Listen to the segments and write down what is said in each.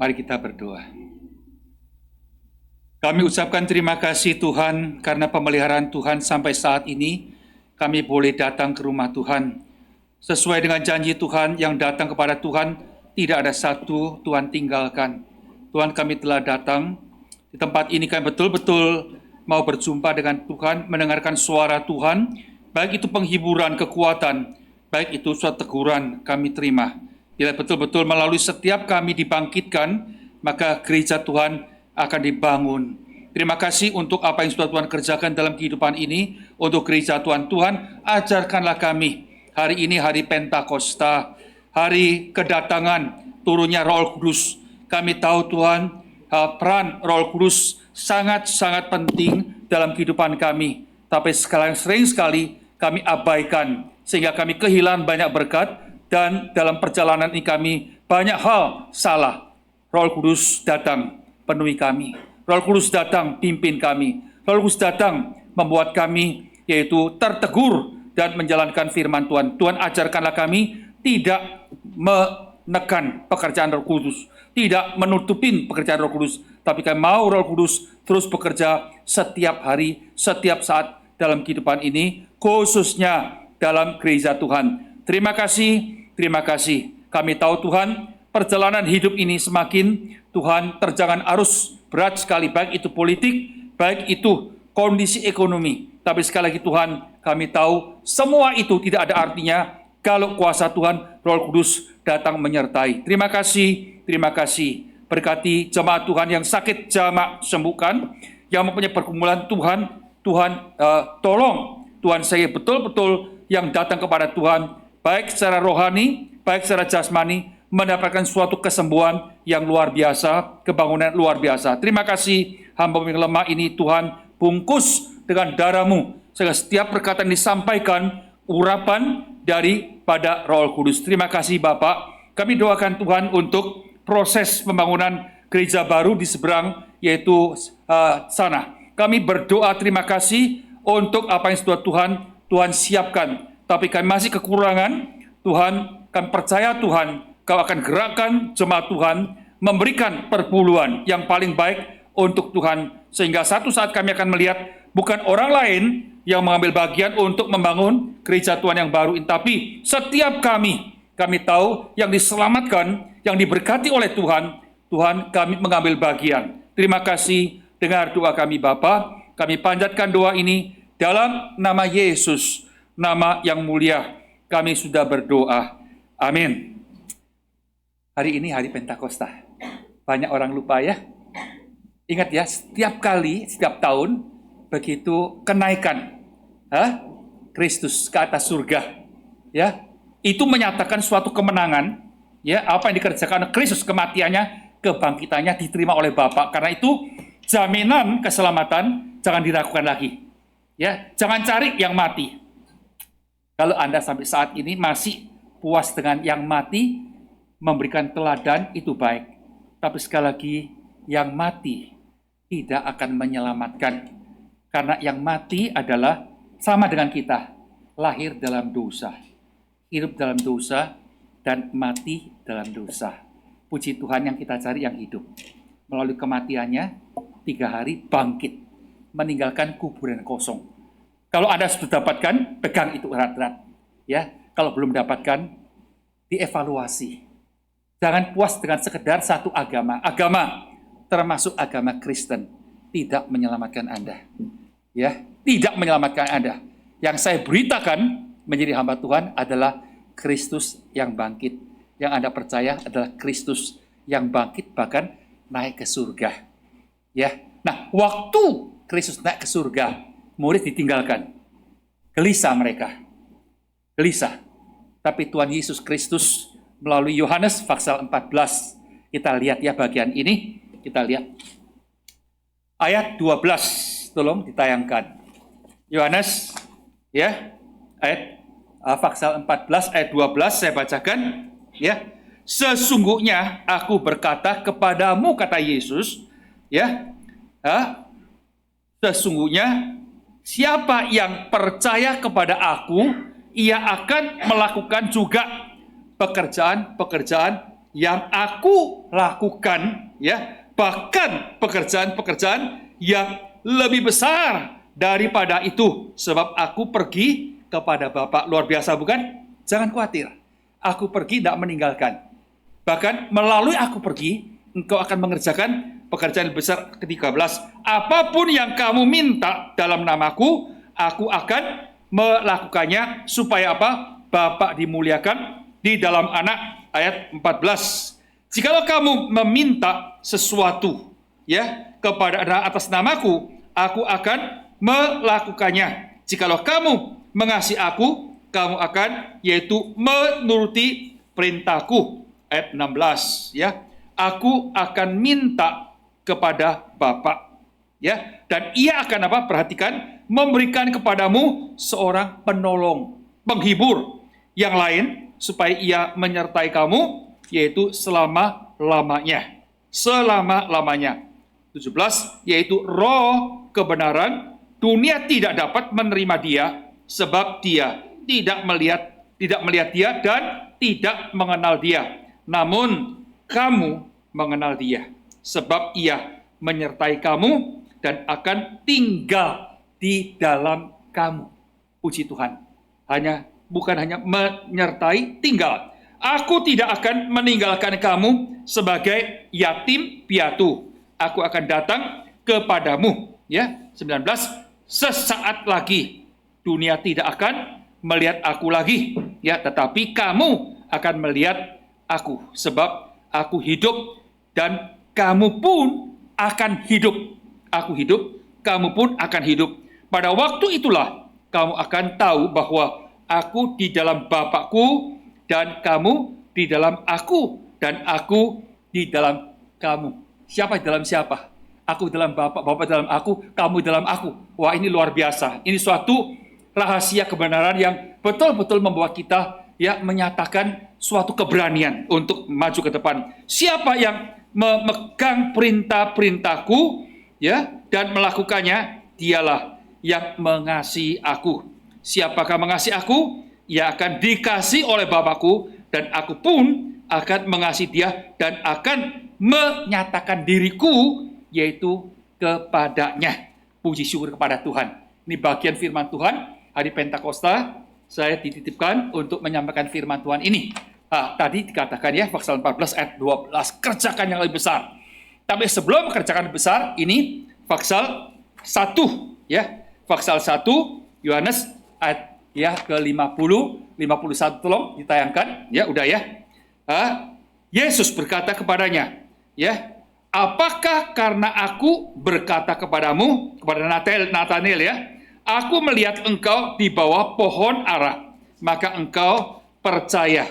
Mari kita berdoa. Kami ucapkan terima kasih Tuhan karena pemeliharaan Tuhan sampai saat ini kami boleh datang ke rumah Tuhan. Sesuai dengan janji Tuhan, yang datang kepada Tuhan tidak ada satu Tuhan tinggalkan. Tuhan, kami telah datang di tempat ini, kami betul-betul mau berjumpa dengan Tuhan, mendengarkan suara Tuhan, baik itu penghiburan, kekuatan, baik itu suatu teguran, kami terima. Bila betul-betul melalui setiap kami dibangkitkan, maka gereja Tuhan akan dibangun. Terima kasih untuk apa yang sudah Tuhan kerjakan dalam kehidupan ini, untuk gereja Tuhan. Tuhan, ajarkanlah kami. Hari ini hari Pentakosta, hari kedatangan turunnya Roh Kudus. Kami tahu Tuhan, peran Roh Kudus sangat-sangat penting dalam kehidupan kami. Tapi sering sekali kami abaikan, sehingga kami kehilangan banyak berkat, dan dalam perjalanan ini kami banyak hal salah. Roh Kudus datang penuhi kami. Roh Kudus datang pimpin kami. Roh Kudus datang membuat kami yaitu tertegur dan menjalankan firman Tuhan. Tuhan, ajarkanlah kami tidak menekan pekerjaan Roh Kudus, tidak menutupin pekerjaan Roh Kudus, tapi kami mau Roh Kudus terus bekerja setiap hari, setiap saat dalam kehidupan ini, khususnya dalam gereja Tuhan. Terima kasih. Kami tahu Tuhan, perjalanan hidup ini semakin Tuhan terjangan arus berat sekali, baik itu politik, baik itu kondisi ekonomi. Tapi sekali lagi Tuhan, kami tahu semua itu tidak ada artinya kalau kuasa Tuhan, Roh Kudus datang menyertai. Terima kasih. Berkati jemaat Tuhan yang sakit, jamaah sembuhkan. Yang mempunyai pergumulan Tuhan tolong. Tuhan, saya betul-betul yang datang kepada Tuhan, baik secara rohani, baik secara jasmani, mendapatkan suatu kesembuhan yang luar biasa, kebangunan luar biasa. Terima kasih, hamba yang lemah ini Tuhan, bungkus dengan darah-Mu, sehingga setiap perkataan disampaikan, urapan daripada Roh Kudus. Terima kasih Bapak. Kami doakan Tuhan untuk proses pembangunan gereja baru di seberang, yaitu sana. Kami berdoa terima kasih untuk apa yang sudah Tuhan siapkan. Tapi kami masih kekurangan. Tuhan, kami percaya Tuhan, Kau akan gerakkan jemaat Tuhan, memberikan perpuluhan yang paling baik untuk Tuhan. Sehingga satu saat kami akan melihat bukan orang lain yang mengambil bagian untuk membangun gereja Tuhan yang baru ini, tapi setiap kami tahu yang diselamatkan, yang diberkati oleh Tuhan, kami mengambil bagian. Terima kasih, dengar doa kami Bapa. Kami panjatkan doa ini dalam nama Yesus, nama yang mulia. Kami sudah berdoa. Amin. Hari ini hari Pentakosta. Banyak orang lupa ya. Ingat ya, setiap tahun begitu kenaikan Kristus ke atas surga, ya, itu menyatakan suatu kemenangan, ya, apa yang dikerjakan Kristus, kematiannya, kebangkitannya diterima oleh Bapa. Karena itu jaminan keselamatan jangan diragukan lagi, ya, jangan cari yang mati. Kalau Anda sampai saat ini masih puas dengan yang mati, memberikan teladan itu baik. Tapi sekali lagi, yang mati tidak akan menyelamatkan. Karena yang mati adalah sama dengan kita, lahir dalam dosa, hidup dalam dosa, dan mati dalam dosa. Puji Tuhan, yang kita cari yang hidup. Melalui kematiannya, 3 hari bangkit, meninggalkan kuburan kosong. Kalau Anda sudah dapatkan, pegang itu erat-erat. Ya, kalau belum dapatkan, dievaluasi. Jangan puas dengan sekedar satu agama. Agama, termasuk agama Kristen, tidak menyelamatkan Anda. Ya, tidak menyelamatkan Anda. Yang saya beritakan menjadi hamba Tuhan adalah Kristus yang bangkit. Yang Anda percaya adalah Kristus yang bangkit, bahkan naik ke surga. Ya, nah, waktu Kristus naik ke surga, murid ditinggalkan. Gelisah mereka. Gelisah. Tapi Tuhan Yesus Kristus melalui Yohanes pasal 14. Kita lihat ya bagian ini. Kita lihat. Ayat 12. Tolong ditayangkan. Yohanes, ya. Ayat pasal 14 ayat 12 saya bacakan, ya. Sesungguhnya aku berkata kepadamu, kata Yesus, ya. Sesungguhnya siapa yang percaya kepada aku, ia akan melakukan juga pekerjaan-pekerjaan yang aku lakukan, ya, bahkan pekerjaan-pekerjaan yang lebih besar daripada itu, sebab aku pergi kepada Bapa. Luar biasa bukan? Jangan khawatir, aku pergi tidak meninggalkan. Bahkan melalui aku pergi, engkau akan mengerjakan pekerjaan besar. ke-13. Apapun yang kamu minta dalam namaku, aku akan melakukannya. Supaya apa? Bapa dimuliakan di dalam Anak. Ayat 14. Jikalau kamu meminta sesuatu, ya, kepada atas namaku, aku akan melakukannya. Jikalau kamu mengasihi aku, kamu akan, yaitu menuruti perintahku. Ayat 16, ya. Aku akan minta kepada Bapa, ya, dan ia akan apa? Perhatikan, memberikan kepadamu seorang penolong, penghibur yang lain, supaya ia menyertai kamu, yaitu selama-lamanya. Selama-lamanya. 17, yaitu Roh kebenaran. Dunia tidak dapat menerima dia, sebab dia tidak melihat dia dan tidak mengenal dia. Namun kamu mengenal dia, sebab ia menyertai kamu dan akan tinggal di dalam kamu. Puji Tuhan. Bukan hanya menyertai, tinggal. Aku tidak akan meninggalkan kamu sebagai yatim piatu. Aku akan datang kepadamu. Ya, 19. Sesaat lagi dunia tidak akan melihat aku lagi, ya, tetapi kamu akan melihat aku, sebab aku hidup dan kamu pun akan hidup. Aku hidup, kamu pun akan hidup. Pada waktu itulah kamu akan tahu bahwa aku di dalam Bapakku dan kamu di dalam aku dan aku di dalam kamu. Siapa di dalam siapa? Aku dalam Bapa, Bapa dalam aku, kamu dalam aku. Wah, ini luar biasa. Ini suatu rahasia kebenaran yang betul-betul membuat kita, ya, menyatakan suatu keberanian untuk maju ke depan. Siapa yang memegang perintah-perintahku, ya, dan melakukannya, dialah yang mengasihi aku. Siapakah mengasihi aku? Ia akan dikasih oleh Bapakku, dan aku pun akan mengasihi dia dan akan menyatakan diriku, yaitu kepadanya. Puji syukur kepada Tuhan. Ini bagian firman Tuhan hari Pentakosta. Saya dititipkan untuk menyampaikan firman Tuhan ini. Tadi dikatakan, ya, pasal 14 ayat 12, kerjakan yang lebih besar. Tapi sebelum kerjakan besar, ini pasal 1, ya. Pasal 1 Yohanes ayat, ya, ke-50, 51, tolong ditayangkan, ya, udah, ya. Yesus berkata kepadanya, ya, apakah karena aku berkata kepadamu, kepada Nathanael, ya, aku melihat engkau di bawah pohon ara, maka engkau percaya.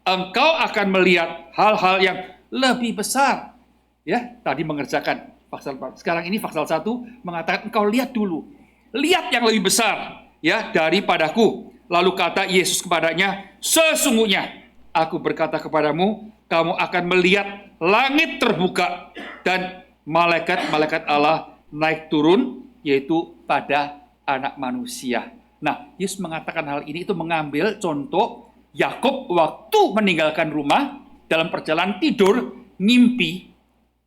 Engkau akan melihat hal-hal yang lebih besar. Ya, tadi mengerjakan pasal 4. Sekarang ini pasal 1 mengatakan engkau lihat dulu. Lihat yang lebih besar, ya, daripadaku. Lalu kata Yesus kepadanya, sesungguhnya aku berkata kepadamu, kamu akan melihat langit terbuka dan malaikat-malaikat Allah naik turun, yaitu pada Anak Manusia. Nah, Yesus mengatakan hal ini itu mengambil contoh Yakub waktu meninggalkan rumah dalam perjalanan tidur, ngimpi,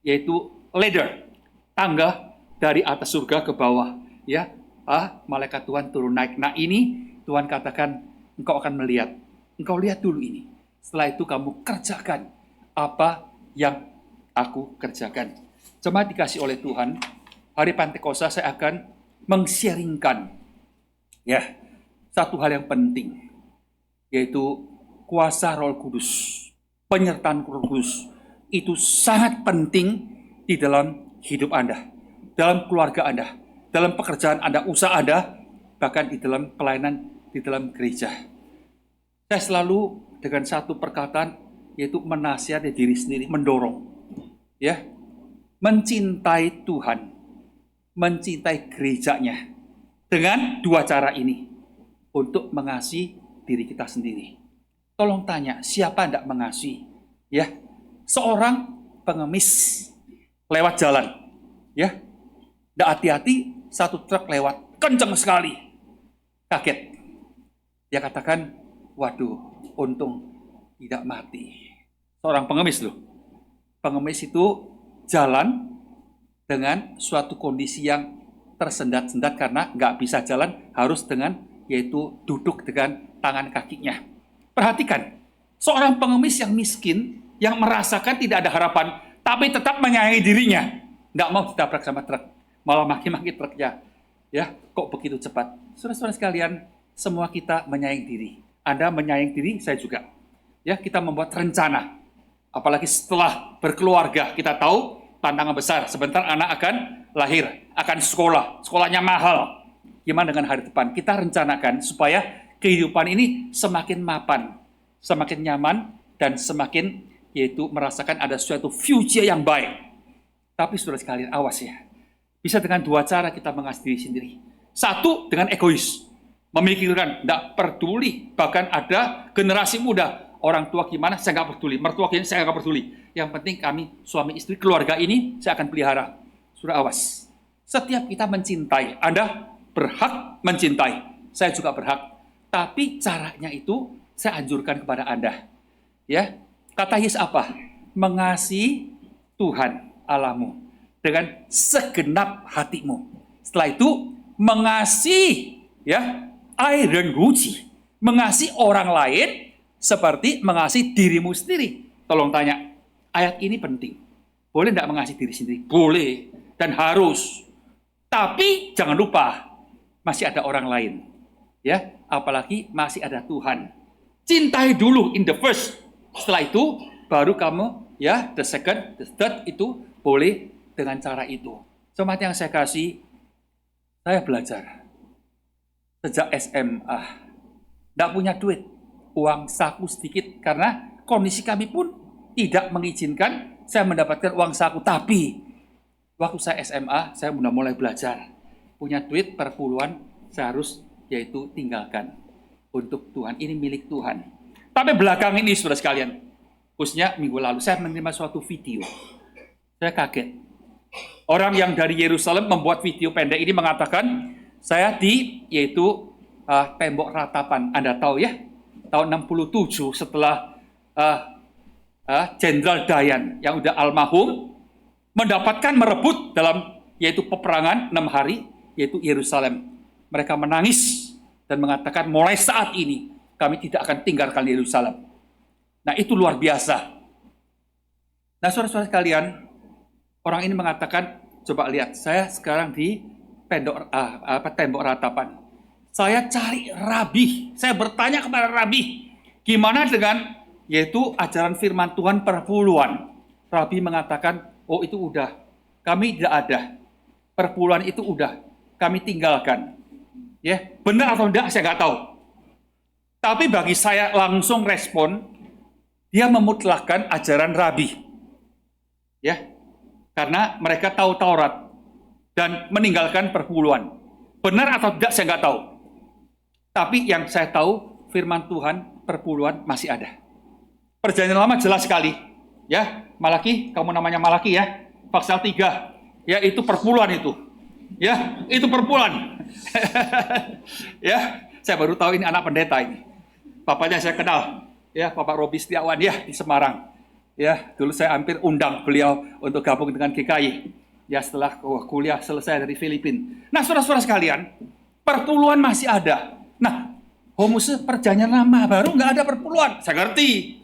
yaitu ladder, tangga dari atas surga ke bawah, ya. Malaikat Tuhan turun naik. Nah, ini Tuhan katakan engkau akan melihat. Engkau lihat dulu ini. Setelah itu kamu kerjakan apa yang aku kerjakan. Jemaat dikasih oleh Tuhan, hari Pentakosta saya akan meng-sharingkan, ya, satu hal yang penting, yaitu kuasa Roh Kudus, penyertaan Roh Kudus. Itu sangat penting di dalam hidup Anda, dalam keluarga Anda, dalam pekerjaan Anda, usaha Anda, bahkan di dalam pelayanan di dalam gereja. Saya selalu dengan satu perkataan, yaitu menasihati diri sendiri, mendorong, ya, mencintai Tuhan, mencintai gerejanya dengan dua cara ini untuk mengasihi diri kita sendiri. Tolong tanya, siapa tidak mengasihi? Ya, seorang pengemis lewat jalan, ya, tidak hati-hati, satu truk lewat kencang sekali, kaget. Dia katakan, waduh, untung tidak mati. Seorang pengemis loh. Pengemis itu jalan dengan suatu kondisi yang tersendat-sendat karena nggak bisa jalan, harus dengan yaitu duduk dengan tangan kakinya. Perhatikan, seorang pengemis yang miskin, yang merasakan tidak ada harapan, tapi tetap menyayangi dirinya, nggak mau ditabrak sama truk, malah maki-maki truknya. Ya, kok begitu cepat? Saudara-saudara sekalian, semua kita menyayangi diri. Anda menyayangi diri, saya juga. Ya, kita membuat rencana. Apalagi setelah berkeluarga, kita tahu tantangan besar. Sebentar anak akan lahir, akan sekolah, sekolahnya mahal. Gimana dengan hari depan? Kita rencanakan supaya kehidupan ini semakin mapan, semakin nyaman, dan semakin yaitu merasakan ada suatu future yang baik. Tapi saudara sekalian, awas ya. Bisa dengan dua cara kita mengasihi diri sendiri. Satu, dengan egois. Memikirkan, tidak peduli. Bahkan ada generasi muda, orang tua gimana, saya nggak peduli. Mertua gini, saya nggak peduli. Yang penting kami, suami istri, keluarga ini, saya akan pelihara. Sudah awas. Setiap kita mencintai, Anda berhak mencintai. Saya juga berhak. Tapi caranya itu, saya anjurkan kepada Anda. Ya, kata Yesus apa? Mengasihi Tuhan Allahmu dengan segenap hatimu. Setelah itu, mengasihi ya air dan guci. Mengasihi orang lain seperti mengasihi dirimu sendiri. Tolong tanya, ayat ini penting. Boleh tidak mengasihi diri sendiri? Boleh dan harus. Tapi jangan lupa, masih ada orang lain. Ya, apalagi masih ada Tuhan. Cintai dulu in the first. Setelah itu, baru kamu, ya, the second, the third itu boleh dengan cara itu. Sobat yang saya kasih, saya belajar sejak SMA. Tidak punya duit, uang saku sedikit, karena kondisi kami pun tidak mengizinkan saya mendapatkan uang saku. Tapi waktu saya SMA, saya sudah mulai belajar. Punya duit per puluhan, saya harus yaitu tinggalkan untuk Tuhan. Ini milik Tuhan. Tapi belakang ini, saudara sekalian, khususnya minggu lalu, saya menerima suatu video. Saya kaget. Orang yang dari Yerusalem membuat video pendek ini mengatakan, saya yaitu tembok ratapan. Anda tahu ya, tahun 67 setelah Jenderal Dayan yang udah almarhum mendapatkan merebut dalam yaitu peperangan 6 hari yaitu Yerusalem. Mereka menangis dan mengatakan mulai saat ini kami tidak akan tinggalkan Yerusalem. Nah, itu luar biasa. Nah, saudara-saudara sekalian, orang ini mengatakan, coba lihat, saya sekarang di tembok ratapan. Saya cari rabi, saya bertanya kepada rabi, gimana dengan yaitu ajaran firman Tuhan perpuluhan. Rabi mengatakan, oh itu udah, kami tidak ada. Perpuluhan itu udah, kami tinggalkan. Ya, benar atau tidak saya nggak tahu. Tapi bagi saya langsung respon, dia memutlakkan ajaran rabi. Ya, karena mereka tahu Taurat dan meninggalkan perpuluhan. Benar atau tidak saya nggak tahu. Tapi yang saya tahu firman Tuhan perpuluhan masih ada. Perjanjian Lama jelas sekali. Ya, Malaki, kamu namanya Malaki ya. Pasal 3. Ya, itu perpuluhan itu. Ya, itu perpuluhan. Ya, saya baru tahu ini anak pendeta ini. Bapaknya saya kenal. Ya, Bapak Robi Setiawan ya di Semarang. Ya, dulu saya hampir undang beliau untuk gabung dengan GKI. Ya, setelah kuliah selesai dari Filipina. Nah, saudara-saudara sekalian, perpuluhan masih ada. Nah, perjanjian Lama baru nggak ada perpuluhan. Saya ngerti.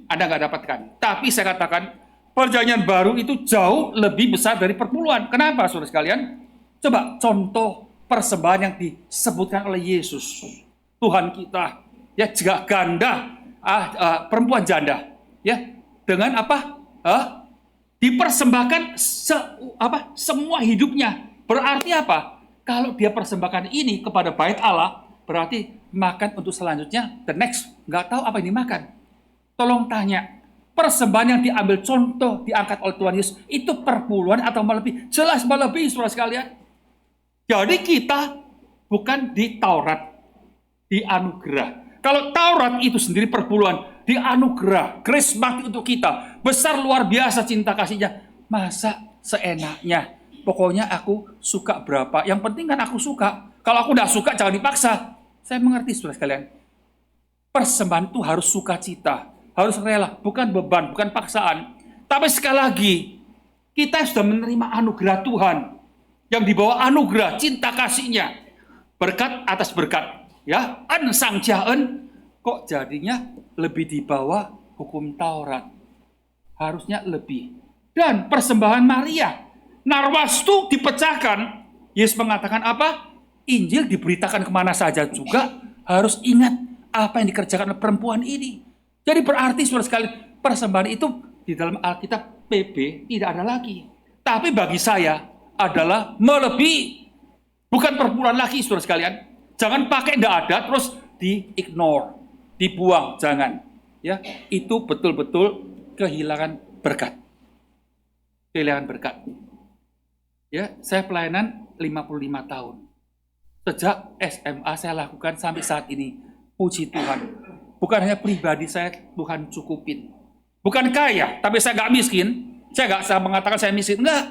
Anda nggak dapatkan. Tapi saya katakan, perjanjian baru itu jauh lebih besar dari perpuluhan. Kenapa, saudara sekalian? Coba contoh persembahan yang disebutkan oleh Yesus. Tuhan kita, ya juga ganda, perempuan janda. Ya, dengan apa? Dipersembahkan semua hidupnya. Berarti apa? Kalau dia persembahkan ini kepada bait Allah, berarti makan untuk selanjutnya, the next, nggak tahu apa yang dimakan. Tolong tanya, persembahan yang diambil contoh, diangkat oleh Tuhan Yesus, itu perpuluhan atau melebihi? Jelas melebihi, saudara sekalian. Jadi kita bukan di Taurat, di anugerah. Kalau Taurat itu sendiri perpuluhan, di anugerah, grace mati untuk kita. Besar luar biasa cinta kasihnya. Masa seenaknya? Pokoknya aku suka berapa. Yang penting kan aku suka. Kalau aku udah suka, jangan dipaksa. Saya mengerti, saudara sekalian. Persembahan itu harus sukacita, harus rela, bukan beban, bukan paksaan. Tapi sekali lagi, kita sudah menerima anugerah Tuhan yang dibawa anugerah cinta kasihnya, berkat atas berkat, ya, an sang jaen, kok jadinya lebih di bawah hukum Taurat, harusnya lebih. Dan persembahan Maria, Narwastu dipecahkan. Yesus mengatakan apa? Injil diberitakan kemana saja juga harus ingat apa yang dikerjakan oleh perempuan ini. Jadi berarti saudara sekalian, persembahan itu di dalam Alkitab PB tidak ada lagi. Tapi bagi saya adalah melebihi. Bukan perpuluhan lagi saudara sekalian. Jangan pakai tidak ada terus di-ignore, dibuang, jangan. Ya, itu betul-betul kehilangan berkat. Kehilangan berkat. Ya, saya pelayanan 55 tahun. Sejak SMA saya lakukan sampai saat ini. Puji Tuhan. Bukan hanya pribadi saya, Tuhan cukupin. Bukan kaya, tapi saya nggak miskin. Saya nggak bisa mengatakan saya miskin. Enggak.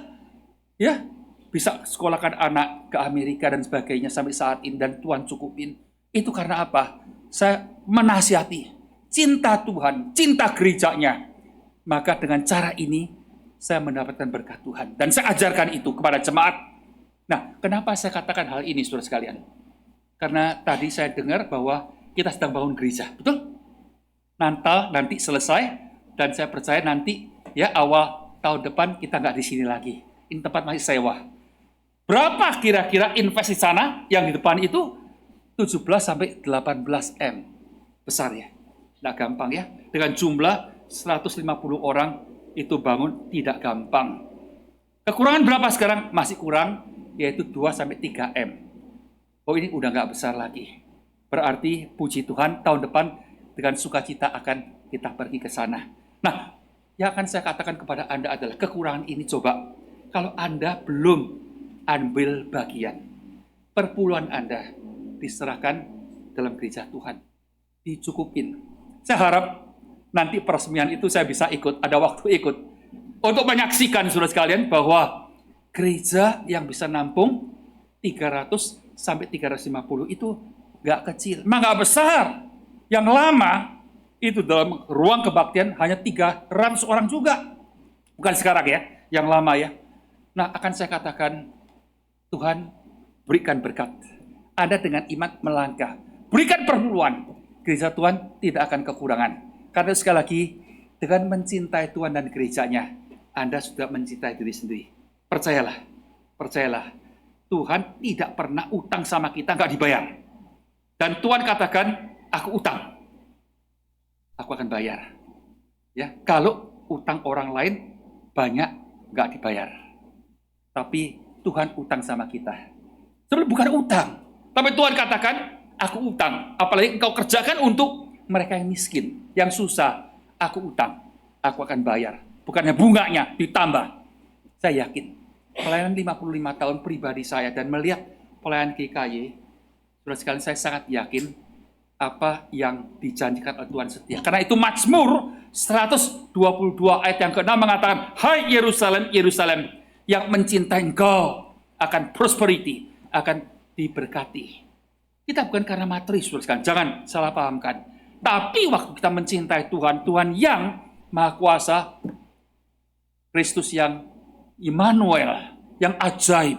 Ya, bisa sekolahkan anak ke Amerika dan sebagainya sampai saat ini. Dan Tuhan cukupin. Itu karena apa? Saya menasihati. Cinta Tuhan, cinta gerejanya. Maka dengan cara ini, saya mendapatkan berkat Tuhan. Dan saya ajarkan itu kepada jemaat. Nah, kenapa saya katakan hal ini, saudara sekalian? Karena tadi saya dengar bahwa kita sedang bangun gereja, betul? Nanti selesai, dan saya percaya nanti ya awal tahun depan kita nggak di sini lagi. Ini tempat masih sewa. Berapa kira-kira invest di sana yang di depan itu? 17 sampai 18 M. Besar ya? Nggak gampang ya. Dengan jumlah 150 orang itu bangun tidak gampang. Kekurangan berapa sekarang? Masih kurang, yaitu 2 sampai 3 M. Oh, ini udah nggak besar lagi. Berarti puji Tuhan tahun depan dengan sukacita akan kita pergi ke sana. Nah, yang akan saya katakan kepada Anda adalah kekurangan ini coba. Kalau Anda belum ambil bagian, perpuluhan Anda diserahkan dalam gereja Tuhan. Dicukupin. Saya harap nanti peresmian itu saya bisa ikut, ada waktu ikut. Untuk menyaksikan saudara sekalian bahwa gereja yang bisa nampung 300 sampai 350 itu nggak kecil, memang nggak besar. Yang lama itu dalam ruang kebaktian hanya 300 orang juga. Bukan sekarang ya, yang lama ya. Nah, akan saya katakan, Tuhan berikan berkat. Anda dengan iman melangkah. Berikan perpuluhan. Gereja Tuhan tidak akan kekurangan. Karena sekali lagi, dengan mencintai Tuhan dan gerejanya, Anda sudah mencintai diri sendiri. Percayalah, percayalah. Tuhan tidak pernah utang sama kita, nggak dibayar. Dan Tuhan katakan, aku utang. Aku akan bayar. Ya, kalau utang orang lain banyak nggak dibayar. Tapi Tuhan utang sama kita. Sebenarnya bukan utang. Tapi Tuhan katakan, aku utang. Apalagi engkau kerjakan untuk mereka yang miskin, yang susah. Aku utang. Aku akan bayar. Bukannya bunganya ditambah. Saya yakin. Pelayanan 55 tahun pribadi saya dan melihat pelayanan GKY, saudara sekalian, saya sangat yakin apa yang dijanjikan oleh Tuhan setia. Karena itu Mazmur 122 ayat yang ke-6 mengatakan, hai Yerusalem, Yerusalem, yang mencintai engkau akan prosperity, akan diberkati. Kita bukan karena materi, saudara sekalian, jangan salah pahamkan. Tapi waktu kita mencintai Tuhan, Tuhan yang Maha Kuasa, Kristus yang Immanuel, yang ajaib,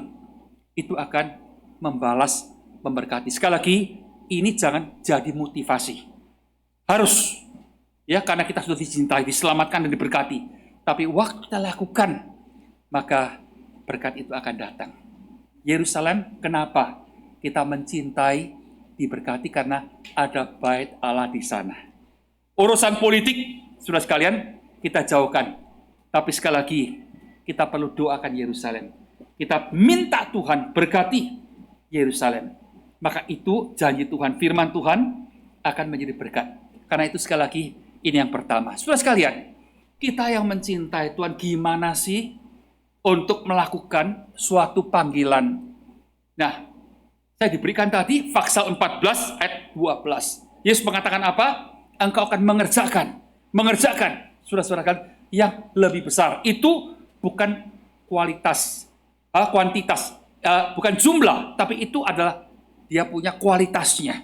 itu akan membalas, memberkati. Sekali lagi, ini jangan jadi motivasi. Harus, ya, karena kita sudah dicintai, diselamatkan dan diberkati. Tapi waktu kita lakukan, maka berkat itu akan datang. Yerusalem, kenapa kita mencintai, diberkati? Karena ada bait Allah di sana. Urusan politik, saudara sekalian, kita jauhkan. Tapi sekali lagi, kita perlu doakan Yerusalem. Kita minta Tuhan berkati Yerusalem. Maka itu janji Tuhan, firman Tuhan akan menjadi berkat. Karena itu sekali lagi, ini yang pertama. Saudara sekalian, kita yang mencintai Tuhan, gimana sih untuk melakukan suatu panggilan? Nah, saya diberikan tadi Paksal 14 ayat 12. Yesus mengatakan apa? Engkau akan mengerjakan, saudara-saudara, yang lebih besar. Itu bukan kuantitas, bukan jumlah, tapi itu adalah dia punya kualitasnya.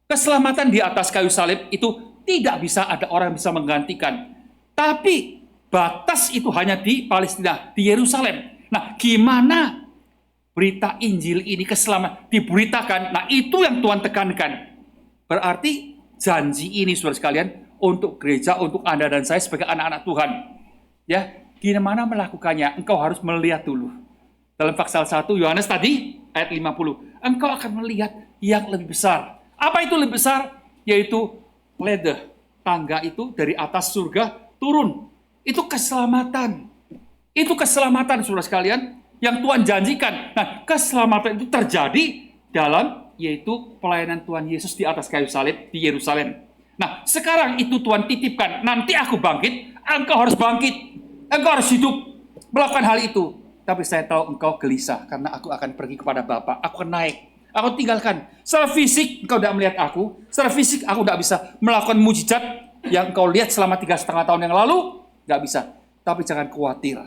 Keselamatan di atas kayu salib itu Tidak bisa ada orang yang bisa menggantikan. Tapi batas itu hanya di Palestina, di Yerusalem. Nah, gimana berita Injil ini keselamatan diberitakan? Nah, itu yang Tuhan tekankan. Berarti janji ini, saudara sekalian, untuk gereja, untuk Anda dan saya sebagai anak-anak Tuhan. Ya, gimana melakukannya? Engkau harus melihat dulu. Dalam pasal 1 Yohanes tadi, ayat 50. Engkau akan melihat yang lebih besar. Apa itu lebih besar? Yaitu ladder, tangga itu dari atas surga turun. Itu keselamatan. Itu keselamatan, saudara sekalian, yang Tuhan janjikan. Nah, keselamatan itu terjadi dalam, yaitu pelayanan Tuhan Yesus di atas kayu salib di Yerusalem. Nah, sekarang itu Tuhan titipkan. Nanti aku bangkit, engkau harus bangkit. Engkau harus hidup, melakukan hal itu. Tapi saya tahu engkau gelisah, karena aku akan pergi kepada Bapa. Aku akan naik. Aku tinggalkan. Secara fisik, engkau tidak melihat aku. Secara fisik, aku tidak bisa melakukan mujizat yang engkau lihat selama 3,5 tahun yang lalu. Tidak bisa. Tapi jangan khawatir.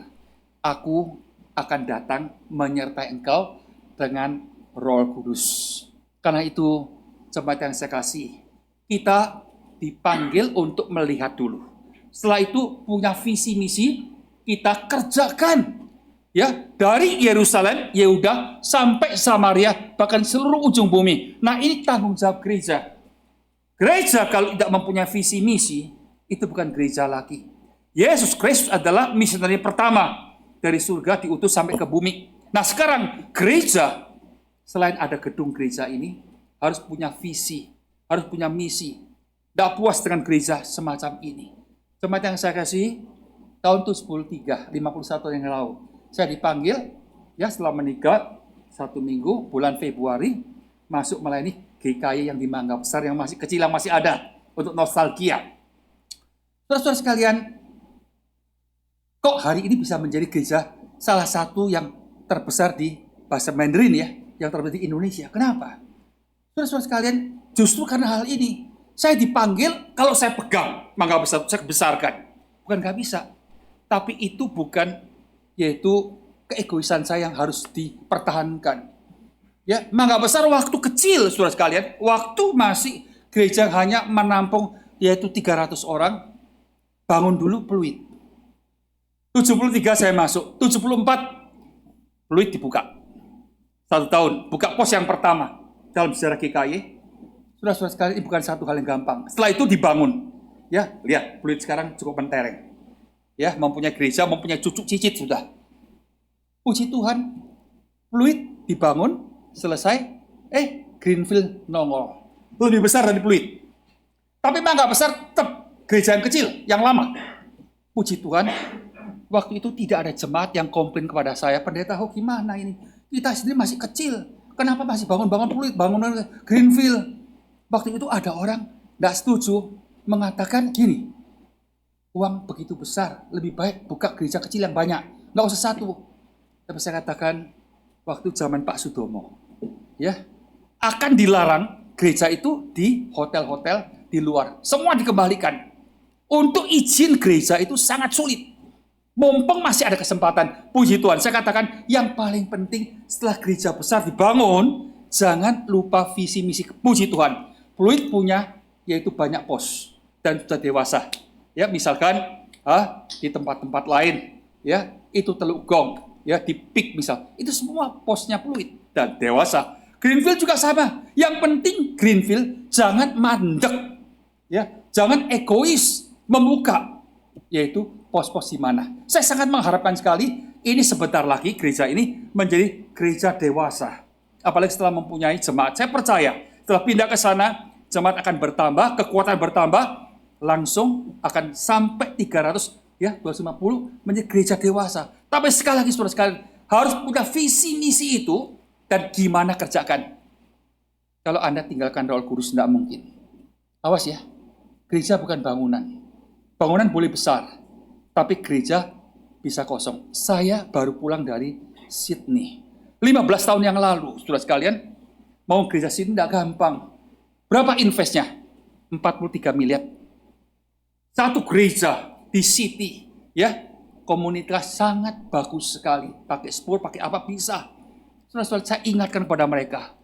Aku akan datang menyertai engkau dengan Roh Kudus. Karena itu, jemaat yang saya kasih, kita dipanggil untuk melihat dulu. Setelah itu, punya visi misi, kita kerjakan. Ya, dari Yerusalem, Yehuda, sampai Samaria, bahkan seluruh ujung bumi. Nah, ini tanggung jawab gereja. Gereja kalau tidak mempunyai visi misi, itu bukan gereja lagi. Yesus Kristus adalah misioneri pertama dari surga diutus sampai ke bumi. Nah, sekarang gereja, selain ada gedung gereja ini, harus punya visi, harus punya misi. Tidak puas dengan gereja semacam ini. Jemaat yang saya kasih, tahun 1953, 51 yang lalu, saya dipanggil, ya setelah menikah 1 minggu, bulan Februari, masuk melayani GKI yang di Mangga Besar, yang masih kecil, yang masih ada, untuk nostalgia. Saudara-saudara sekalian, kok hari ini bisa menjadi gereja salah satu yang terbesar di bahasa Mandarin ya, yang terbesar di Indonesia? Kenapa? Saudara-saudara sekalian, justru karena hal ini, saya dipanggil, kalau saya pegang Mangga Besar, saya besarkan. Bukan nggak bisa, tapi itu bukan, yaitu keegoisan saya yang harus dipertahankan. Ya, Mangga Besar waktu kecil, saudara sekalian, waktu masih gereja hanya menampung yaitu 300 orang, bangun dulu Pluit. 73 saya masuk, 74 Pluit dibuka. 1 tahun, buka pos yang pertama dalam sejarah GKI. Saudara-saudara sekalian, ini bukan satu hal yang gampang. Setelah itu dibangun. Ya, lihat Pluit sekarang cukup mentereng. Ya, mempunyai gereja, mempunyai cucu cicit sudah. Puji Tuhan, Pluit dibangun, selesai, Greenfield nongol. Lebih besar dari Pluit. Tapi Mangga Besar tetap gereja yang kecil, yang lama. Puji Tuhan, waktu itu tidak ada jemaat yang komplain kepada saya, pendeta, gimana ini? Kita sendiri masih kecil, kenapa masih bangun-bangun Pluit, bangun Greenfield? Waktu itu ada orang tidak setuju, mengatakan gini, uang begitu besar, lebih baik buka gereja kecil yang banyak, nggak usah satu. Tapi saya katakan, waktu zaman Pak Sudomo, ya, akan dilarang gereja itu di hotel-hotel di luar. Semua dikembalikan. Untuk izin gereja itu sangat sulit. Mumpung masih ada kesempatan, puji Tuhan, saya katakan, yang paling penting setelah gereja besar dibangun, jangan lupa visi misi. Puji Tuhan, Pluit punya, yaitu banyak pos, dan sudah dewasa. Ya, misalkan di tempat-tempat lain, ya itu Teluk Gong, ya di Pik misal, itu semua posnya Pluit dan dewasa. Greenfield juga sama. Yang penting Greenfield jangan mandek, ya jangan egois membuka, yaitu pos-pos di mana. Saya sangat mengharapkan sekali ini sebentar lagi gereja ini menjadi gereja dewasa. Apalagi setelah mempunyai jemaat, saya percaya setelah pindah ke sana jemaat akan bertambah, kekuatan bertambah. Langsung akan sampai 300, ya 250 menjadi gereja dewasa. Tapi sekali lagi saudara sekalian, harus punya visi misi itu dan gimana kerjakan. Kalau Anda tinggalkan Roh Kudus tidak mungkin. Awas ya, gereja bukan bangunan. Bangunan boleh besar, tapi gereja bisa kosong. Saya baru pulang dari Sydney 15 tahun yang lalu, saudara sekalian. Mau gereja Sydney tidak gampang. Berapa investnya? 43 miliar. Satu gereja di city, ya, komunitas sangat bagus sekali. Pakai sport, pakai apa bisa. Saudara-saudara, saya ingatkan kepada mereka,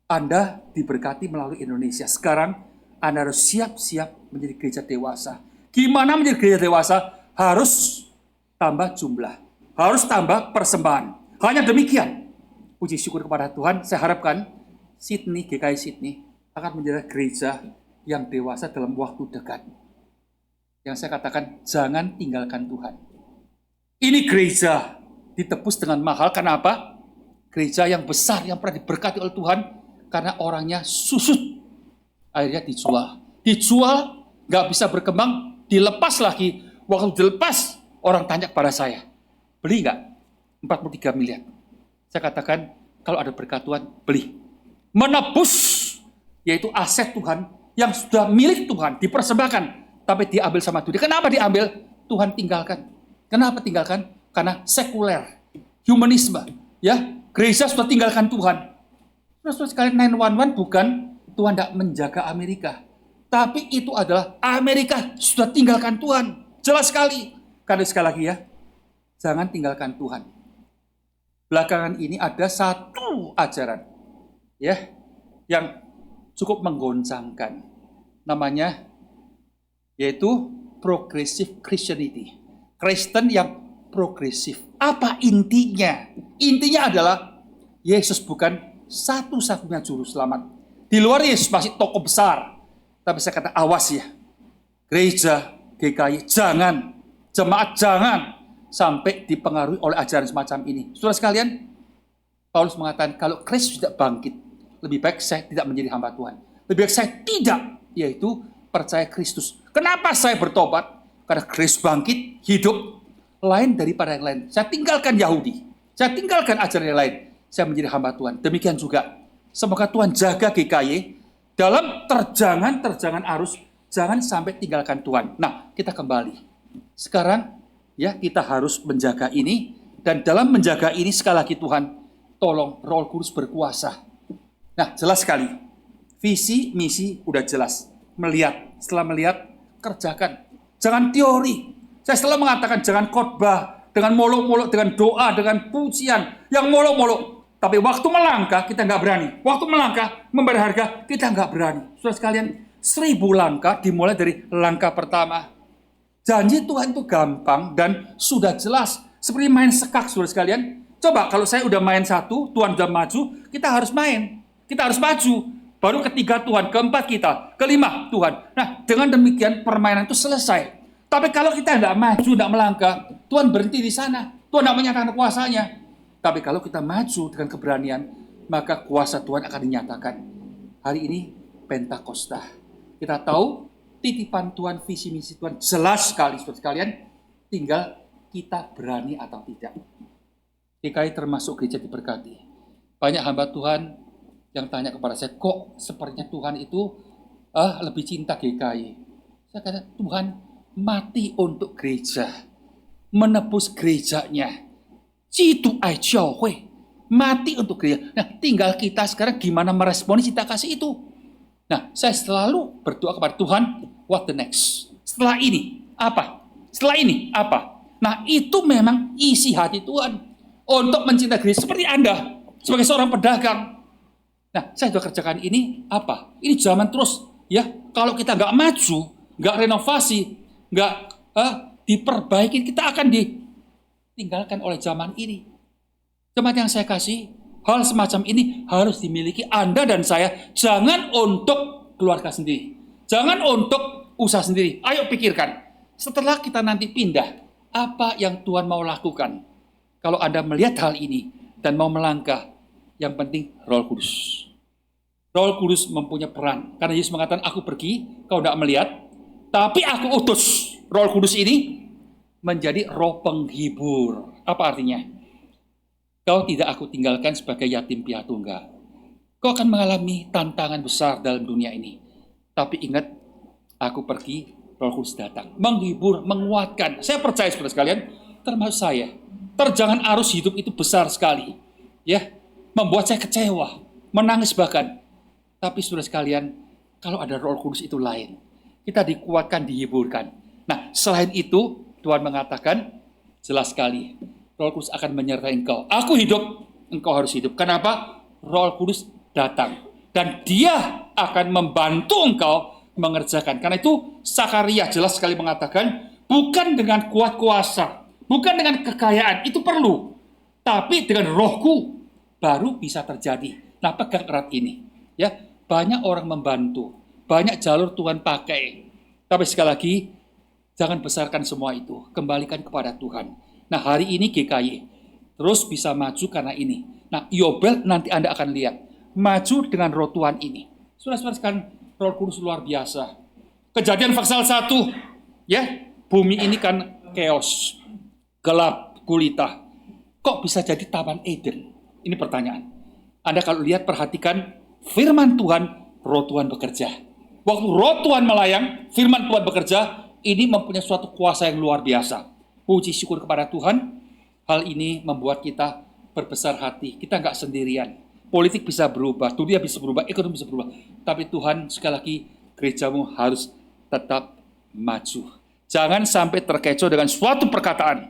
Anda diberkati melalui Indonesia. Sekarang Anda harus siap-siap menjadi gereja dewasa. Gimana menjadi gereja dewasa? Harus tambah jumlah, harus tambah persembahan. Hanya demikian. Puji syukur kepada Tuhan, saya harapkan Sydney, GKI Sydney akan menjadi gereja yang dewasa dalam waktu dekat. Yang saya katakan, jangan tinggalkan Tuhan. Ini gereja ditebus dengan mahal, karena apa? Gereja yang besar, yang pernah diberkati oleh Tuhan, karena orangnya susut. Akhirnya dijual, gak bisa berkembang, dilepas lagi. Waktu dilepas, orang tanya kepada saya, beli gak? 43 miliar. Saya katakan, kalau ada berkat Tuhan, beli. Menebus, yaitu aset Tuhan, yang sudah milik Tuhan, dipersembahkan, tapi diambil sama dunia. Kenapa diambil? Tuhan tinggalkan. Kenapa tinggalkan? Karena sekuler, humanisme. Ya, gereja sudah tinggalkan Tuhan. Terus sekalian 911 bukan Tuhan tidak menjaga Amerika. Tapi itu adalah Amerika sudah tinggalkan Tuhan. Jelas sekali. Karena sekali lagi ya, jangan tinggalkan Tuhan. Belakangan ini ada satu ajaran ya yang cukup menggoncangkan. Namanya yaitu progressive Christianity. Kristen yang progresif. Apa intinya? Intinya adalah Yesus bukan satu-satunya juru selamat. Di luar Yesus masih tokoh besar. Tapi saya kata awas ya. Gereja, GKI, jangan. Jemaat jangan sampai dipengaruhi oleh ajaran semacam ini. Saudara sekalian, Paulus mengatakan kalau Kristus tidak bangkit, lebih baik saya tidak menjadi hamba Tuhan. Lebih baik saya tidak, yaitu percaya Kristus. Kenapa saya bertobat? Karena Kristus bangkit, hidup, lain daripada yang lain. Saya tinggalkan Yahudi. Saya tinggalkan ajaran yang lain. Saya menjadi hamba Tuhan. Demikian juga. Semoga Tuhan jaga GKY dalam terjangan arus. Jangan sampai tinggalkan Tuhan. Nah, kita kembali. Sekarang, ya kita harus menjaga ini. Dan dalam menjaga ini, sekali lagi Tuhan, tolong Roh Kudus berkuasa. Nah, jelas sekali. Visi, misi, udah jelas. Setelah melihat, kerjakan. Jangan teori. Saya selalu mengatakan jangan khotbah dengan molok-molok, dengan doa, dengan pujian yang molok-molok. Tapi waktu melangkah kita nggak berani. Waktu melangkah memberi harga kita nggak berani. Saudara sekalian, 1000 langkah dimulai dari langkah pertama. Janji Tuhan itu gampang dan sudah jelas. Seperti main sekak, saudara sekalian. Coba kalau saya udah main satu, Tuhan udah maju, kita harus main. Kita harus maju. Baru ketiga Tuhan, keempat kita, kelima Tuhan. Nah, dengan demikian permainan itu selesai. Tapi kalau kita tidak maju, tidak melangkah, Tuhan berhenti di sana. Tuhan tidak menyatakan kuasanya. Tapi kalau kita maju dengan keberanian, maka kuasa Tuhan akan dinyatakan. Hari ini Pentakosta. Kita tahu titipan Tuhan, visi misi Tuhan jelas sekali, saudara sekalian. Tinggal kita berani atau tidak. GKI termasuk gereja diberkati. Banyak hamba Tuhan yang tanya kepada saya, kok sepertinya Tuhan itu lebih cinta GKI. Saya kata, Tuhan mati untuk gereja, menebus gerejanya. Jitu ai hui, mati untuk gereja. Nah, tinggal kita sekarang gimana meresponi cinta kasih itu. Nah, saya selalu berdoa kepada Tuhan, what the next? Setelah ini, apa? Setelah ini, apa? Nah, itu memang isi hati Tuhan untuk mencintai gereja seperti Anda, sebagai seorang pedagang. Nah, saya sudah kerjakan ini, apa? Ini zaman terus, ya. Kalau kita nggak maju, nggak renovasi, nggak diperbaiki, kita akan ditinggalkan oleh zaman ini. Jemaat yang saya kasih, hal semacam ini harus dimiliki Anda dan saya. Jangan untuk keluarga sendiri. Jangan untuk usaha sendiri. Ayo pikirkan. Setelah kita nanti pindah, apa yang Tuhan mau lakukan? Kalau Anda melihat hal ini dan mau melangkah, yang penting Roh Kudus. Roh Kudus mempunyai peran. Karena Yesus mengatakan, aku pergi, kau tidak melihat. Tapi aku utus Roh Kudus ini menjadi roh penghibur. Apa artinya? Kau tidak aku tinggalkan sebagai yatim piatu, enggak. Kau akan mengalami tantangan besar dalam dunia ini. Tapi ingat, aku pergi, Roh Kudus datang. Menghibur, menguatkan. Saya percaya saudara sekalian, termasuk saya. Terjangan arus hidup itu besar sekali. Ya, membuat saya kecewa, menangis bahkan. Tapi saudara sekalian, kalau ada Roh Kudus itu lain. Kita dikuatkan, dihiburkan. Nah, selain itu, Tuhan mengatakan, jelas sekali, Roh Kudus akan menyertai engkau. Aku hidup, engkau harus hidup. Kenapa? Roh Kudus datang. Dan dia akan membantu engkau mengerjakan. Karena itu Sakaria jelas sekali mengatakan, bukan dengan kuat kuasa, bukan dengan kekayaan, itu perlu. Tapi dengan rohku baru bisa terjadi. Nah, pegang erat ini. Ya, banyak orang membantu, banyak jalur Tuhan pakai. Tapi sekali lagi, jangan besarkan semua itu, kembalikan kepada Tuhan. Nah, hari ini GKY terus bisa maju karena ini. Nah, Yobel nanti Anda akan lihat, maju dengan roh Tuhan ini. Saudara-saudara sekalian, Roh Kudus luar biasa. Kejadian pasal 1, ya, bumi ini kan chaos, gelap, gulita. Kok bisa jadi Taman Eden? Ini pertanyaan. Anda kalau lihat, perhatikan firman Tuhan, roh Tuhan bekerja. Waktu roh Tuhan melayang, firman Tuhan bekerja, ini mempunyai suatu kuasa yang luar biasa. Puji syukur kepada Tuhan, hal ini membuat kita berbesar hati. Kita nggak sendirian. Politik bisa berubah, dunia bisa berubah, ekonomi bisa berubah. Tapi Tuhan, sekali lagi, gerejamu harus tetap maju. Jangan sampai terkecoh dengan suatu perkataan.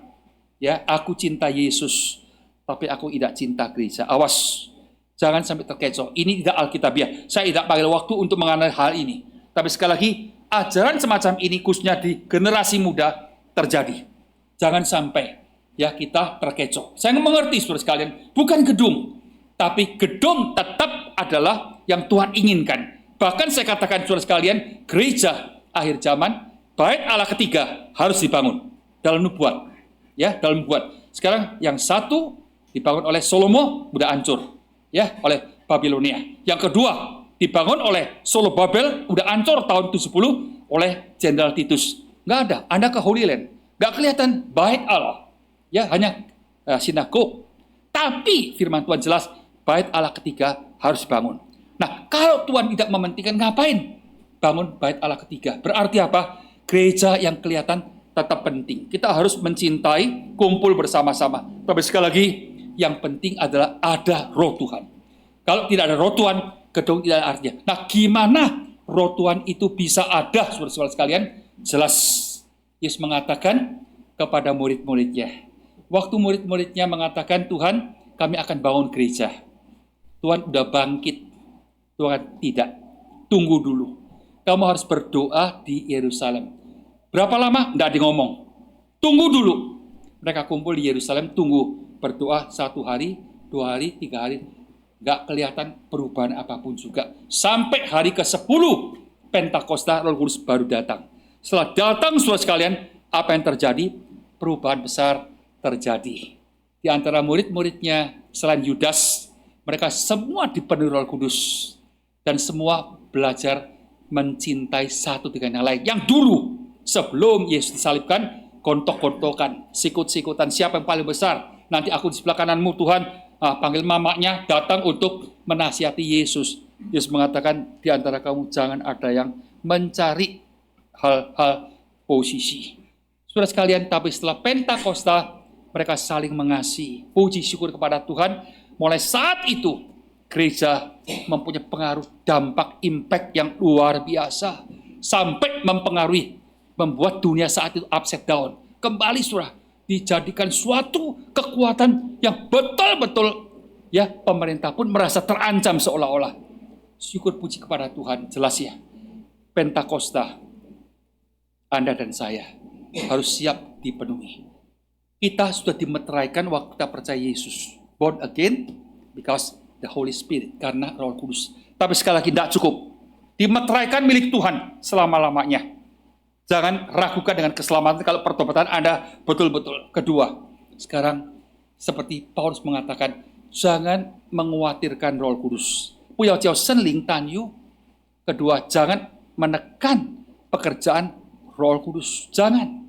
Ya, aku cinta Yesus, tapi aku tidak cinta gereja. Awas, jangan sampai terkecoh. Ini tidak alkitabiah. Saya tidak pakai waktu untuk menganalisis hal ini. Tapi sekali lagi, ajaran semacam ini khususnya di generasi muda terjadi. Jangan sampai ya kita terkecoh. Saya mengerti saudara sekalian, bukan gedung, tapi gedung tetap adalah yang Tuhan inginkan. Bahkan saya katakan saudara sekalian, gereja akhir zaman, bait Allah ketiga harus dibangun dalam nubuat. Ya, dalam nubuat. Sekarang yang satu dibangun oleh Salomo, udah hancur. Ya, oleh Babilonia. Yang kedua dibangun oleh Solo Babel, udah hancur tahun 70 oleh Jenderal Titus. Nggak ada. Anda ke Holy Land, nggak kelihatan bait Allah. Ya, hanya sinagog. Tapi firman Tuhan jelas, bait Allah ketiga harus dibangun. Nah, kalau Tuhan tidak mementingkan, ngapain bangun bait Allah ketiga? Berarti apa? Gereja yang kelihatan tetap penting. Kita harus mencintai, kumpul bersama-sama. Tapi sekali lagi, yang penting adalah ada roh Tuhan. Kalau tidak ada roh Tuhan, gedung tidak ada artinya. Nah, gimana roh Tuhan itu bisa ada, saudara-saudara sekalian? Jelas, Yesus mengatakan kepada murid-muridnya. Waktu murid-muridnya mengatakan, Tuhan, kami akan bangun gereja. Tuhan udah bangkit. Tuhan tidak. Tunggu dulu. Kamu harus berdoa di Yerusalem. Berapa lama? Tidak ngomong. Tunggu dulu. Mereka kumpul di Yerusalem, tunggu. Berdoa 1 hari, 2 hari, 3 hari. Nggak kelihatan perubahan apapun juga. Sampai hari ke-10, Pentakosta, Roh Kudus baru datang. Setelah datang, saudara sekalian, apa yang terjadi? Perubahan besar terjadi. Di antara murid-muridnya, selain Yudas, mereka semua dipenuhi Roh Kudus. Dan semua belajar mencintai satu dengan yang lain. Yang dulu, sebelum Yesus disalibkan, gontok-gontokan, sikut-sikutan, siapa yang paling besar? Nanti aku di sebelah kananmu Tuhan. Panggil mamanya datang untuk menasihati Yesus. Yesus mengatakan, di antara kamu jangan ada yang mencari hal-hal posisi. Saudara sekalian, tapi setelah Pentakosta, mereka saling mengasihi. Puji syukur kepada Tuhan. Mulai saat itu, gereja mempunyai pengaruh, dampak, impact yang luar biasa. Sampai mempengaruhi, membuat dunia saat itu upside down. Kembali saudara, dijadikan suatu kekuatan yang betul-betul, ya, pemerintah pun merasa terancam seolah-olah. Syukur puji kepada Tuhan, jelas ya. Pentakosta, Anda dan saya harus siap dipenuhi. Kita sudah dimeteraikan waktu kita percaya Yesus. Born again because the Holy Spirit, karena Roh Kudus. Tapi sekali lagi tidak cukup. Dimeteraikan milik Tuhan selama-lamanya. Jangan ragukan dengan keselamatan kalau pertobatan Anda betul-betul. Kedua, sekarang seperti Paulus mengatakan, jangan mengkhawatirkan Roh Kudus. Puya jauh senling tanyu. Kedua, jangan menekan pekerjaan Roh Kudus. Jangan.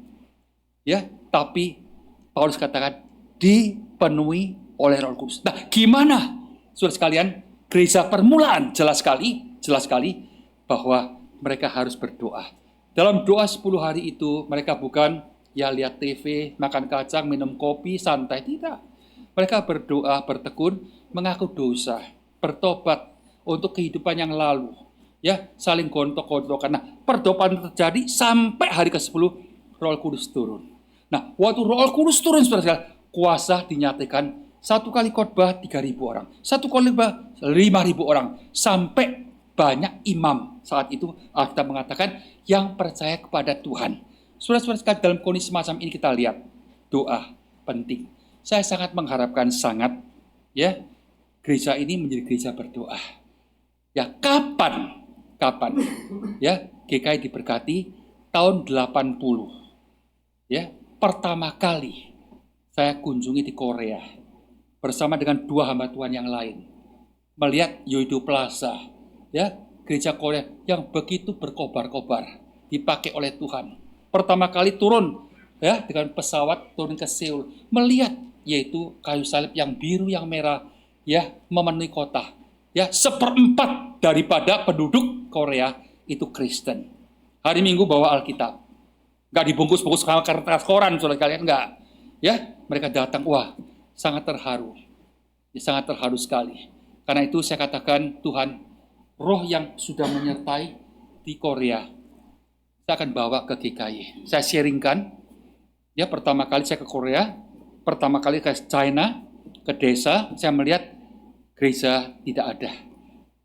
Ya, tapi Paulus katakan dipenuhi oleh Roh Kudus. Nah, gimana? Saudara sekalian, gereja permulaan jelas sekali bahwa mereka harus berdoa. Dalam doa 10 hari itu, mereka bukan ya lihat TV, makan kacang, minum kopi, santai. Tidak. Mereka berdoa, bertekun, mengaku dosa, bertobat untuk kehidupan yang lalu. Ya, saling gontok-gontokan. Nah, pertobatan terjadi sampai hari ke-10, Roh Kudus turun. Nah, waktu Roh Kudus turun, saudara, kuasa dinyatakan. 1 kali khotbah 3.000 orang, 1 kali khotbah 5.000 orang, sampai banyak imam saat itu Alkitab mengatakan yang percaya kepada Tuhan. Saudara-saudara sekalian, dalam kondisi semacam ini kita lihat doa penting. Saya sangat mengharapkan ya gereja ini menjadi gereja berdoa. Ya kapan ya GKI diberkati tahun 80. Ya, pertama kali saya kunjungi di Korea bersama dengan 2 hamba Tuhan yang lain. Melihat Yoido Plaza, ya, gereja Korea yang begitu berkobar-kobar dipakai oleh Tuhan. Pertama kali turun ya dengan pesawat turun ke Seoul, melihat yaitu kayu salib yang biru yang merah ya memenuhi kota. Ya, 1/4 daripada penduduk Korea itu Kristen. Hari Minggu bawa Alkitab. Enggak dibungkus-bungkus sama kertas koran, saudara kalian enggak. Ya, mereka datang, wah, sangat terharu. Ya, sangat terharu sekali. Karena itu saya katakan, Tuhan, roh yang sudah menyertai di Korea, saya akan bawa ke GKI. Saya sharingkan, ya pertama kali saya ke Korea, pertama kali ke China, ke desa, saya melihat gereja tidak ada.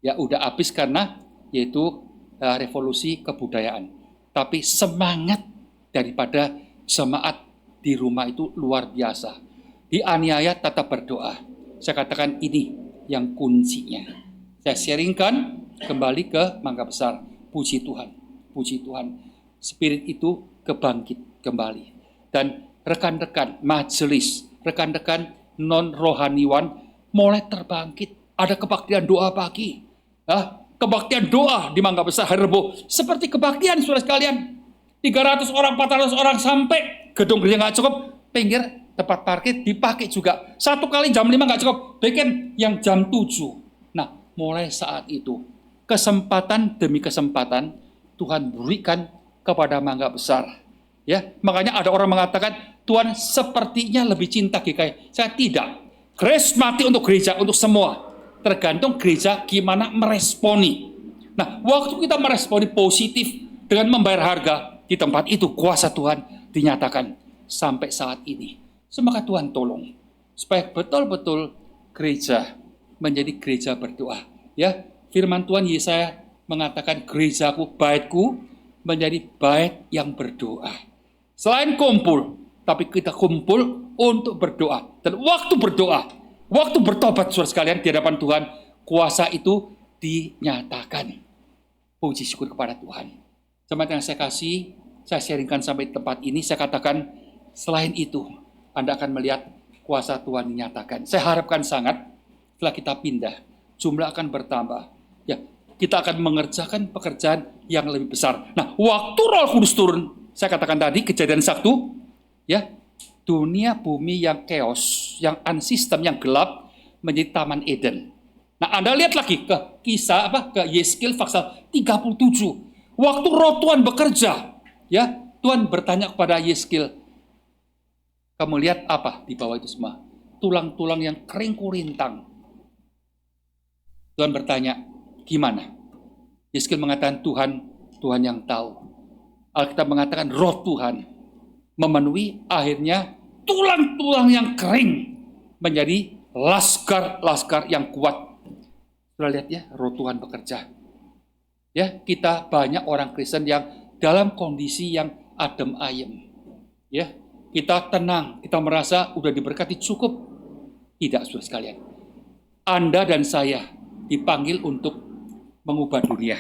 Ya udah habis karena yaitu revolusi kebudayaan. Tapi semangat daripada jemaat di rumah itu luar biasa. Dianiaya tetap berdoa. Saya katakan ini yang kuncinya. Saya sharingkan kembali ke Mangga Besar. Puji Tuhan, puji Tuhan. Spirit itu kebangkit kembali. Dan rekan-rekan majelis, rekan-rekan non-rohaniwan mulai terbangkit. Ada kebaktian doa pagi. Kebaktian doa di Mangga Besar hari Rebo. Seperti kebaktian saudara sekalian. 300 orang, 400 orang sampai gedung gereja nggak cukup. Pinggir tempat parkir dipakai juga. Satu kali jam 5 nggak cukup. Bikin yang jam 7. Nah, mulai saat itu. Kesempatan demi kesempatan Tuhan berikan kepada Mangga Besar. Ya, makanya ada orang mengatakan Tuhan sepertinya lebih cinta GKI. Saya tidak. Grace mati untuk gereja, untuk semua. Tergantung gereja gimana meresponi. Nah, waktu kita meresponi positif dengan membayar harga di tempat itu, kuasa Tuhan dinyatakan sampai saat ini. Semoga Tuhan tolong supaya betul-betul gereja menjadi gereja berdoa. Ya, firman Tuhan Yesaya mengatakan gerejaku, baitku menjadi bait yang berdoa. Selain kumpul, tapi kita kumpul untuk berdoa. Dan waktu berdoa, waktu bertobat saudara sekalian di hadapan Tuhan, kuasa itu dinyatakan. Puji syukur kepada Tuhan. Jemaat yang saya kasih, saya sharingkan sampai tempat ini, saya katakan selain itu, Anda akan melihat kuasa Tuhan dinyatakan. Saya harapkan sangat setelah kita pindah, jumlah akan bertambah. Ya, kita akan mengerjakan pekerjaan yang lebih besar. Nah, waktu Roh Kudus turun, saya katakan tadi Kejadian 1, ya, dunia bumi yang chaos, yang unsistem, yang gelap menjadi Taman Eden. Nah, Anda lihat lagi ke ke Yeskil pasal 37. Waktu Roh Tuhan bekerja, ya, Tuhan bertanya kepada Yeskil, kamu lihat apa di bawah itu semua? Tulang-tulang yang kering kurintang. Tuhan bertanya, gimana? Yeskil mengatakan Tuhan yang tahu. Alkitab mengatakan Roh Tuhan memenuhi, akhirnya tulang-tulang yang kering menjadi laskar-laskar yang kuat. Sudah lihat ya, Roh Tuhan bekerja. Ya, kita banyak orang Kristen yang dalam kondisi yang adem ayem. Ya, kita tenang, kita merasa udah diberkati cukup. Tidak, saudara sekalian. Anda dan saya dipanggil untuk mengubah dunia.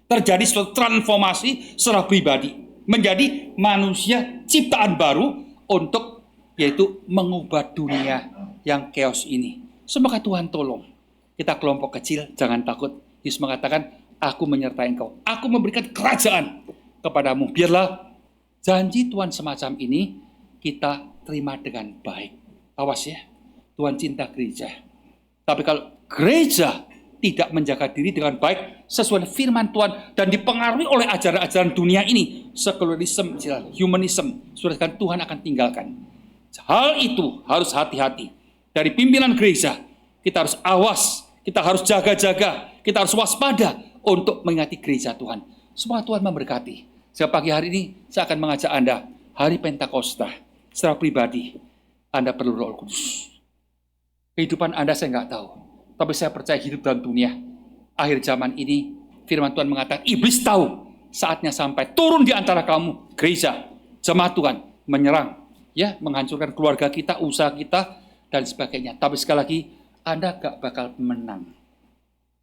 Terjadi suatu transformasi secara pribadi, menjadi manusia ciptaan baru untuk yaitu mengubah dunia yang chaos ini. Semoga Tuhan tolong. Kita kelompok kecil, jangan takut. Yesus mengatakan, aku menyertai engkau. Aku memberikan kerajaan kepadamu. Biarlah janji Tuhan semacam ini kita terima dengan baik. Awas ya, Tuhan cinta gereja. Tapi kalau gereja tidak menjaga diri dengan baik sesuai firman Tuhan dan dipengaruhi oleh ajaran-ajaran dunia ini, sekularisme, humanisme, saudara, Tuhan akan tinggalkan. Hal itu harus hati-hati. Dari pimpinan gereja, kita harus awas, kita harus jaga-jaga, kita harus waspada untuk mengingati gereja Tuhan. Semoga Tuhan memberkati. Sejak pagi hari ini, saya akan mengajak Anda, hari Pentakosta, secara pribadi, Anda perlu Roh Kudus. Kehidupan Anda saya nggak tahu, tapi saya percaya hidup dalam dunia, akhir zaman ini, firman Tuhan mengatakan, iblis tahu saatnya sampai turun di antara kamu, gereja, jemaat Tuhan, menyerang, ya, menghancurkan keluarga kita, usaha kita, dan sebagainya. Tapi sekali lagi, Anda gak bakal menang.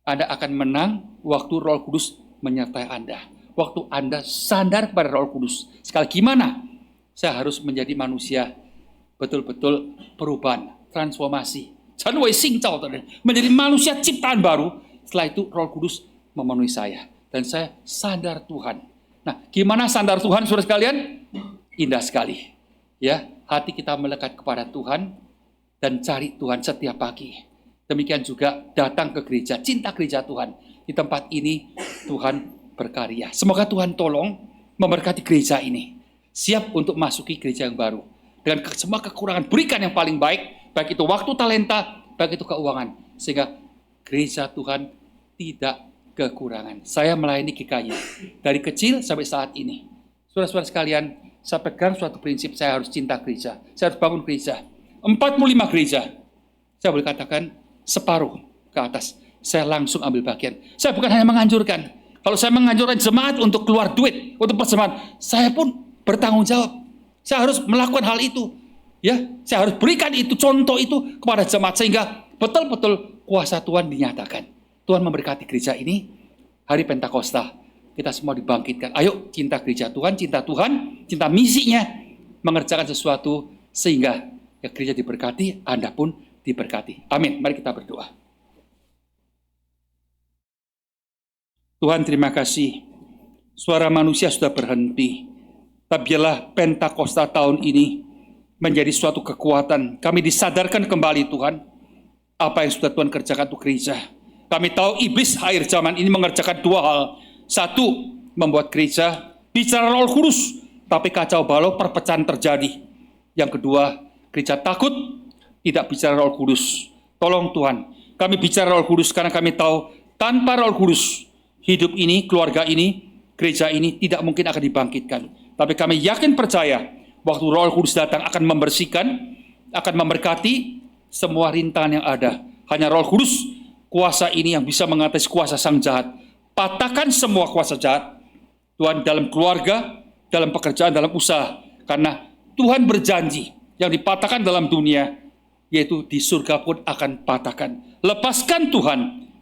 Anda akan menang waktu Roh Kudus menyertai Anda. Waktu Anda sadar kepada Roh Kudus. Sekali gimana? Saya harus menjadi manusia betul-betul perubahan, transformasi. Menjadi manusia ciptaan baru. Setelah itu Roh Kudus memenuhi saya. Dan saya sadar Tuhan. Nah, gimana sadar Tuhan, saudara sekalian? Indah sekali. Ya, hati kita melekat kepada Tuhan dan cari Tuhan setiap pagi. Demikian juga datang ke gereja, cinta gereja Tuhan. Di tempat ini Tuhan berkarya. Semoga Tuhan tolong memberkati gereja ini. Siap untuk masuki gereja yang baru. Dengan semua kekurangan, berikan yang paling baik. Baik itu waktu, talenta, baik itu keuangan. Sehingga gereja Tuhan tidak kekurangan. Saya melayani GKY dari kecil sampai saat ini. Saudara-saudara sekalian, saya pegang suatu prinsip, saya harus cinta gereja. Saya harus bangun gereja. 45 gereja. Saya boleh katakan separuh ke atas. Saya langsung ambil bagian. Saya bukan hanya menganjurkan. Kalau saya menganjurkan jemaat untuk keluar duit, untuk persembahan, saya pun bertanggung jawab. Saya harus melakukan hal itu. Ya, saya harus berikan itu, contoh itu kepada jemaat sehingga betul-betul kuasa Tuhan dinyatakan. Tuhan memberkati gereja ini. Hari Pentakosta kita semua dibangkitkan. Ayo cinta gereja Tuhan, cinta misinya, mengerjakan sesuatu sehingga ya, gereja diberkati, Anda pun diberkati. Amin. Mari kita berdoa. Tuhan, terima kasih. Suara manusia sudah berhenti. Tapi biarlah Pentakosta tahun ini menjadi suatu kekuatan. Kami disadarkan kembali Tuhan, apa yang sudah Tuhan kerjakan untuk gereja. Kami tahu iblis akhir zaman ini mengerjakan dua hal. Satu, membuat gereja bicara Roh Kudus, tapi kacau balau, perpecahan terjadi. Yang kedua, gereja takut tidak bicara Roh Kudus. Tolong Tuhan, kami bicara Roh Kudus karena kami tahu tanpa Roh Kudus, hidup ini, keluarga ini, gereja ini tidak mungkin akan dibangkitkan. Tapi kami yakin percaya, waktu Roh Kudus datang akan membersihkan, akan memberkati semua rintangan yang ada. Hanya Roh Kudus, kuasa ini yang bisa mengatasi kuasa sang jahat. Patahkan semua kuasa jahat, Tuhan, dalam keluarga, dalam pekerjaan, dalam usaha. Karena Tuhan berjanji, yang dipatahkan dalam dunia, yaitu di surga pun akan patahkan. Lepaskan Tuhan,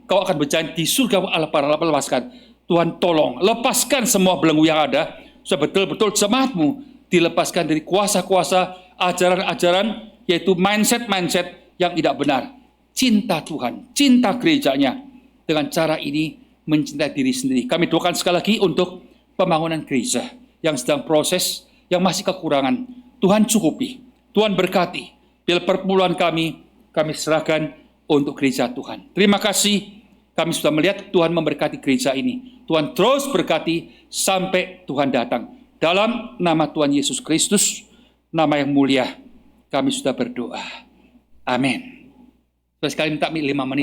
kau akan berjanji di surga Allah para lepaskan. Tuhan tolong, lepaskan semua belenggu yang ada, supaya betul-betul jemaatmu dilepaskan dari kuasa-kuasa, ajaran-ajaran, yaitu mindset-mindset yang tidak benar. Cinta Tuhan, cinta gerejanya. Dengan cara ini mencintai diri sendiri. Kami doakan sekali lagi untuk pembangunan gereja yang sedang proses, yang masih kekurangan. Tuhan cukupi, Tuhan berkati. Bila perpuluhan kami serahkan untuk gereja Tuhan. Terima kasih, kami sudah melihat Tuhan memberkati gereja ini. Tuhan terus berkati sampai Tuhan datang. Dalam nama Tuhan Yesus Kristus, nama yang mulia, kami sudah berdoa. Amin. Sekali minta 5 menit.